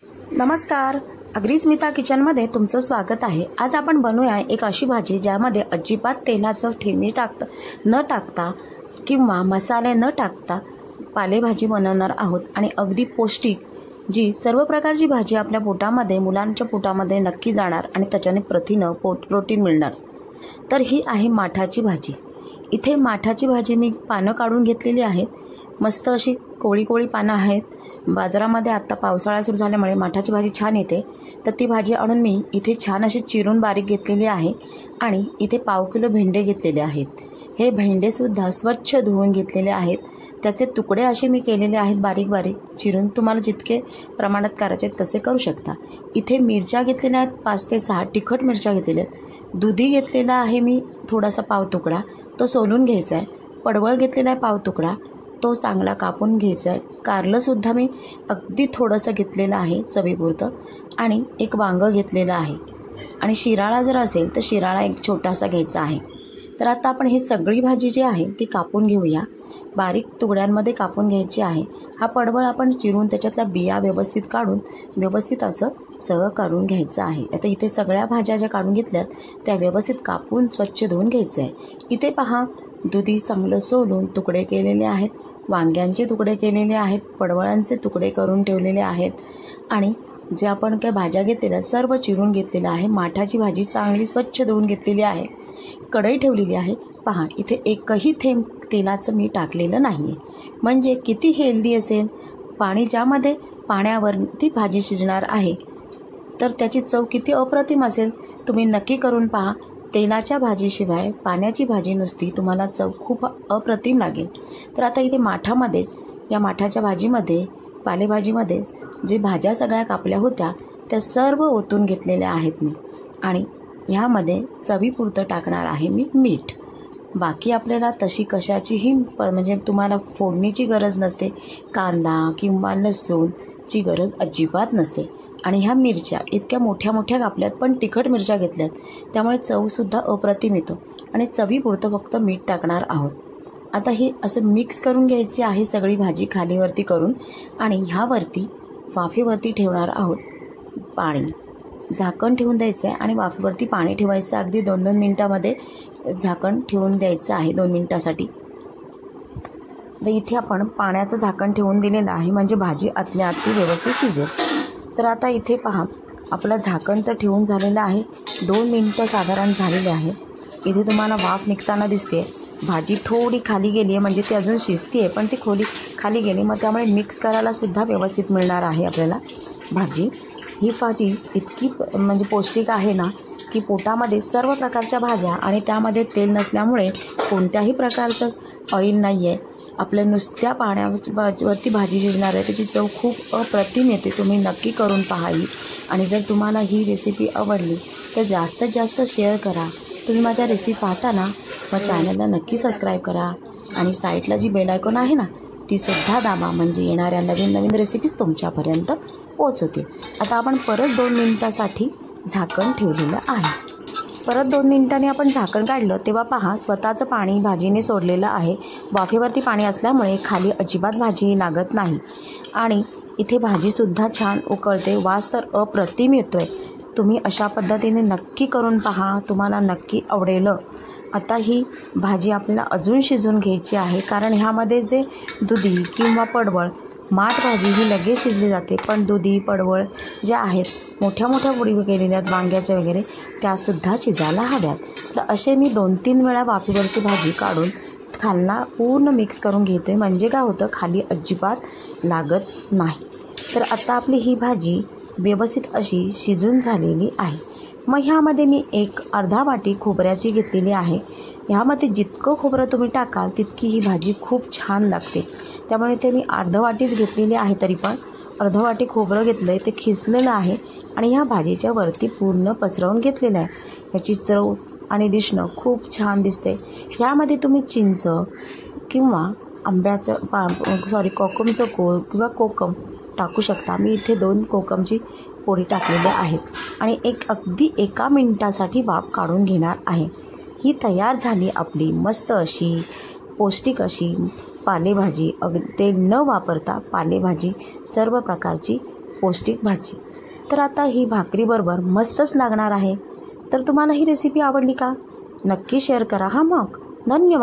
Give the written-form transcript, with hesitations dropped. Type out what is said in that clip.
नमस्कार, अग्रिस्मिता किचनमध्ये तुमचं स्वागत आहे। आज आपण बनवूया एक अशी भाजी ज्यामध्ये अजिबात तेलाचं ठेमी न टाकता किंवा मसाले न टाकता पालेभाजी बनवणार आहोत आणि अगदी पौष्टिक, जी सर्व प्रकारची भाजी आपल्या पोटामध्ये, मुलांच्या पोटामध्ये नक्की जाणार आणि त्याच्याने प्रोटीन मिळणार। तर ही आहे माठाची भाजी। इथे माठाची भाजी मी पानं काढून घेतलेली आहेत। मस्त अशी कोळी कोळी पानं आहेत। बाजारामध्ये आता पावसाळा सुरू झाल्यामुळे माठाची भाजी छान येते, तर ती भाजी आणून मी इथे छान अशी चिरून बारीक घेतलेली आहे आणि इथे पाव किलो भेंडे घेतलेले आहेत। हे भेंडेसुद्धा स्वच्छ धुवून घेतलेले आहेत। त्याचे तुकडे असे मी केलेले आहेत बारीक बारीक चिरून। तुम्हाला जितके प्रमाणात करायचे तसे करू शकता। इथे मिरच्या घेतलेल्या आहेत 5 ते 6 तिखट मिरच्या घेतलेल्या आहेत। दुधी घेतलेला आहे मी थोडासा पाव तुकडा, तो सोलून घ्यायचा आहे। पडवळ घेतलेला आहे पाव तुकडा, तो चांगला कापून घ्यायचा आहे। कारलंसुद्धा मी अगदी थोडंसं घेतलेलं आहे चवीपुरतं आणि एक वांगं घेतलेलं आहे आणि शिराळा जर असेल तर शिराळा एक छोटासा घ्यायचा आहे। तर आता आपण ही सगळी भाजी जी आहे ती कापून घेऊया। बारीक तुकड्यांमध्ये कापून घ्यायची आहे। हा पडवळ आपण चिरून त्याच्यातल्या बिया व्यवस्थित काढून व्यवस्थित असं सगळं काढून घ्यायचं आहे। आता इथे सगळ्या भाज्या ज्या काढून घेतल्यात त्या व्यवस्थित कापून स्वच्छ धुवून घ्यायचं आहे। इथे पहा, दुधी चांगलं सोलून तुकडे केलेले आहेत, वांग्यांचे तुकडे केलेले आहेत, पडवळांचे तुकडे करून ठेवलेले आहेत आणि जे आपण काय भाज्या घेतलेल्या सर्व चिरून घेतलेलं आहे। माठाची भाजी चांगली स्वच्छ धुवून घेतलेली आहे। कढई ठेवलेली आहे। पहा, इथे एकही थेंब तेलाचं मी टाकलेलं नाही आहे, म्हणजे किती हेल्दी असेल। ज्यामध्ये पाण्यावर ती भाजी शिजणार आहे तर त्याची चव किती अप्रतिम असेल, तुम्ही नक्की करून पहा। तेलाच्या भाजीशिवाय पाण्याची भाजी नुसती तुम्हाला चव खूप अप्रतिम लागेल। तर आता इथे माठामध्येच, या माठाच्या भाजीमध्ये, पालेभाजीमध्येच जे भाज्या सगळ्या कापल्या होत्या त्या सर्व ओतून घेतलेल्या आहेत मी आणि ह्यामध्ये चवीपुरतं टाकणार आहे मी मीठ। बाकी आपल्याला तशी कशाचीही म्हणजे तुम्हाला फोडणीची गरज नसते, कांदा किंवा लसूणची गरज अजिबात नसते। आणि ह्या मिरच्या इतक्या मोठ्या मोठ्या कापल्यात, पण तिखट मिरच्या घेतल्यात, त्यामुळे चवसुद्धा अप्रतिम येतो आणि चवीपुरतं फक्त मीठ टाकणार आहोत। आता हे असं मिक्स करून घ्यायची आहे सगळी भाजी खालीवरती करून आणि ह्यावरती वाफेवरती ठेवणार आहोत पाणी। झाकण ठेवून द्यायचं आहे आणि वाफेवरती पाणी ठेवायचं। अगदी 2-2 मिनटामध्ये झाकण ठेवून द्यायचं आहे, 2 मिनटासाठी। तर इथे आपण पाण्याचं झाकण ठेवून दिलेलं आहे, म्हणजे भाजी आतल्या आत ती व्यवस्थित शिजेल। तर आता इथे पहा, आपलं झाकण तर ठेवून झालेलं आहे, 2 मिनटं साधारण झालेले आहे। इथे तुम्हाला वाफ निघताना दिसते। भाजी थोडी खाली गेली आहे, म्हणजे ती अजून शिजती आहे, पण ती खाली गेली, मग त्यामुळे मिक्स करायला सुद्धा व्यवस्थित मिळणार आहे आपल्याला भाजी। ही भाजी इतकी म्हणजे पौष्टिक आहे ना, की पोटामध्ये सर्व प्रकारच्या भाज्या आणि त्यामध्ये तेल नसल्यामुळे कोणत्याही प्रकारचं ऑइल नाही आहे। आपल्या नुसत्या पाण्यावरती भाजी शिजणार आहे, त्याची चव खूप अप्रतिम येते। तुम्ही नक्की करून पहा ही। आणि जर तुम्हाला ही रेसिपी आवडली तर जास्तीत जास्त शेअर करा। तुम्ही माझ्या रेसिपी पाहताना मग चॅनलला नक्की सबस्क्राईब करा आणि साईडला जी बेल आयकॉन आहे ना ती सुद्धा दाबा, म्हणजे येणाऱ्या नवीन नवीन रेसिपीज तुमच्यापर्यंत पोहोचवतील। आता आपण परत 2 मिनटासाठी झाकण ठेवलेलं आहे। परत 2 मिनिटांनी आपण झाकण काढलं तेव्हा पहा, स्वतःचं पाणी भाजीने सोडलेलं आहे। वाफेवरती पाणी असल्यामुळे खाली अजिबात भाजी लागत नाही आणि इथे भाजीसुद्धा छान उकळते। वास तर अप्रतिम येतो आहे। तुम्ही अशा पद्धतीने नक्की करून पहा, तुम्हाला नक्की आवडेल। आता ही भाजी आपल्याला अजून शिजवून घ्यायची आहे, कारण ह्यामध्ये जे दुधी किंवा पडवळ, माठ भाजी ही लगेच शिजली जाते, पण दुधी पडवळ जे आहेत मोठ्या मोठ्या पुडी केलेल्या आहेत वांग्याच्या वगैरे, त्यासुद्धा शिजायला हव्यात। तर असे मी 2-3 वेळा वाफेवरची भाजी काढून खालना पूर्ण मिक्स करून घेतो आहे, म्हणजे काय होतं, खाली अजिबात लागत नाही। तर आता आपली ही भाजी व्यवस्थित अशी शिजून झालेली आहे। मग ह्यामध्ये मी एक अर्धा वाटी खोबऱ्याची घेतलेली आहे। ह्यामध्ये जितकं खोबरं तुम्ही टाकाल तितकी ही भाजी खूप छान लागते, त्यामुळे ते मी अर्धा वाटीच घेतलेली आहे। तरी पण अर्धा वाटी खोबरं घेतलं आहे, ते खिसलेलं आहे आणि ह्या भाजीच्या वरती पूर्ण पसरवून घेतलेलं आहे। ह्याची चव आणि दिसणं खूप छान दिसते। ह्यामध्ये तुम्ही चिंच किंवा कोकमचं कोळ किंवा कोकम टाकू शकता। मी इथे 2 कोकमची पोळी टाकलेली आहेत आणि अगदी 1 मिनिटासाठी वाफ काढून घेणार आहे। ही तयार झाली आपली मस्त अशी पौष्टिक अशी पालेभाजी। तेल न वापरता पालेभाजी सर्व प्रकारची पौष्टिक भाजी. तर आता ही भाकरीबरोबर मस्तच लागणार आहे. तर तुम्हाला ही रेसिपी आवडली का? नक्की शेअर करा हा मग. धन्यवाद.